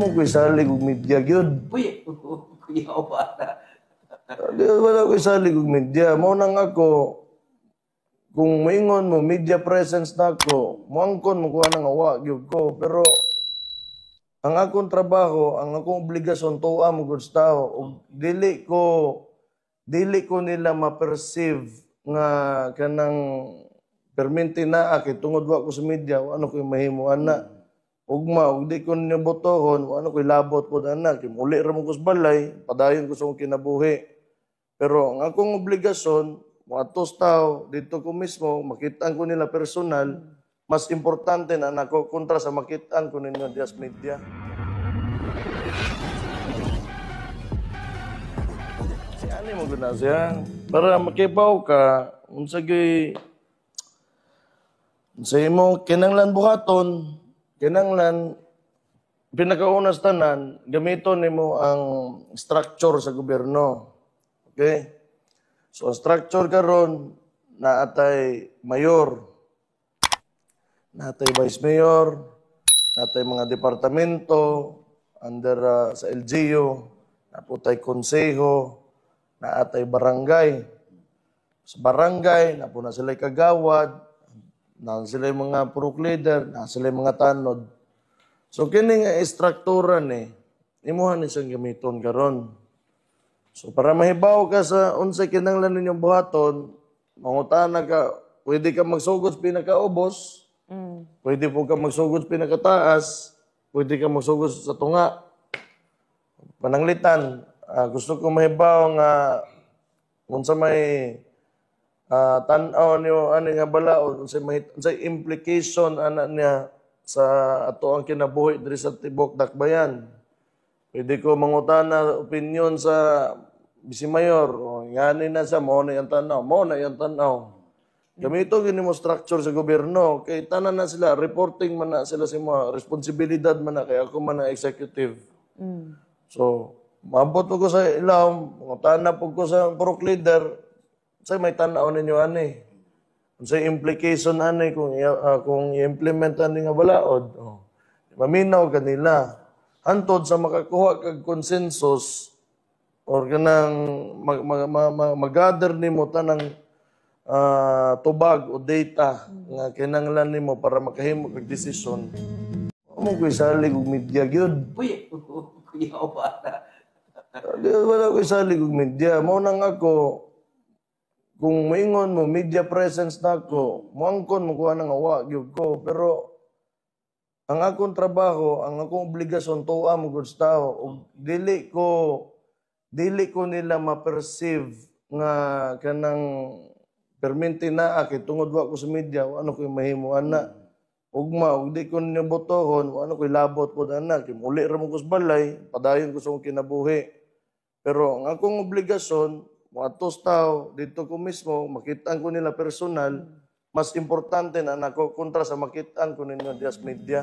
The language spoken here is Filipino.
mo ko isalig og media gyud. Uy, kuya o bata. Wala ko isalig og media. Mao nang ako kung maingon mo media presence na ako, muangkon mo kuha nang awa gyud ko. Pero ang akong trabaho, ang akong obligasyon tuwa mo gud sa tao ug dili ko nila ma-perceive nga kanang perminti na kay tungod wa ko sa media, ano ko mahimo ana. Ugma, ug di ko niya botohon, ano ko labot po ana, kay muli ra mo ko sa balay, padayon ko sa akong kinabuhi. Pero ang akong obligasyon, moadtos tao dito ko mismo, makitaan ko nila personal, mas importante na nako kontra sa makitaan ko ninyo dias media. Si ani mo gud na siya para makibaw ka unsa gyud sa imo kinanglan buhaton, kinanglan pinakauna sa tanan gamiton nimo ang structure sa gobyerno. Okay? So ang structure karon naatay mayor, natay vice mayor, natay mga departamento under sa LGU, naputay konseho, naatay barangay. Sa barangay, napuna sila kagawad, na sila mga purok leader, na sila mga tanod. So kini nga istruktura ni imuhan ni siyang gamiton karon. So para mahibaw ka sa unsay kinahanglan ninyong buhaton, mangutana ka, pwede ka magsugod sa pinakaubos. Pwede po ka magsugod sa pinakataas, pwede ka magsugod sa tunga. Pananglitan, gusto ko mahibaw nga kung sa may tan-aw niyo ani nga balaod, unsay implication ana niya sa ato ang kinabuhi diri sa tibok dakbayan. Pwede ko mangutana opinion sa Bisimayor, o ngani na sa mo na yung tanaw, mo na yung tanaw. Gamito gini mo structure sa gobyerno kay tanan na sila reporting man na sila sa mga responsibilidad man na kay ako man na executive. So maabot ko sa ilaw, mangutana po ko sa purok leader, say may tanaw ninyo ani. Unsay implication ani kung i-implement ani nga balaod. Oh. Maminaw kanila. Hantod sa makakuha kag consensus or kanang mag-gather nimo tanang tubag o data nga kinahanglan nimo para makahimo kag desisyon. Mo ko isalig og media gyud. Uy, kuya o bata. Wala ko isalig og media. Mao nang ako kung maingon mo media presence na ako, muangkon mo kuha nang awa gyud ko. Pero ang akong trabaho, ang akong obligasyon tuwa mo gud sa tao ug dili ko nila ma-perceive nga kanang perminti na kay tungod wa ko sa media, ano ko mahimo ana. Ugma, ug di ko niya botohon, ano ko labot po ana, kay muli ra mo ko sa balay, padayon ko sa akong kinabuhi. Pero ang akong obligasyon, moadtos tao dito ko mismo, makitaan ko nila personal, mas importante na nako kontra sa makitaan ko ninyo dias media.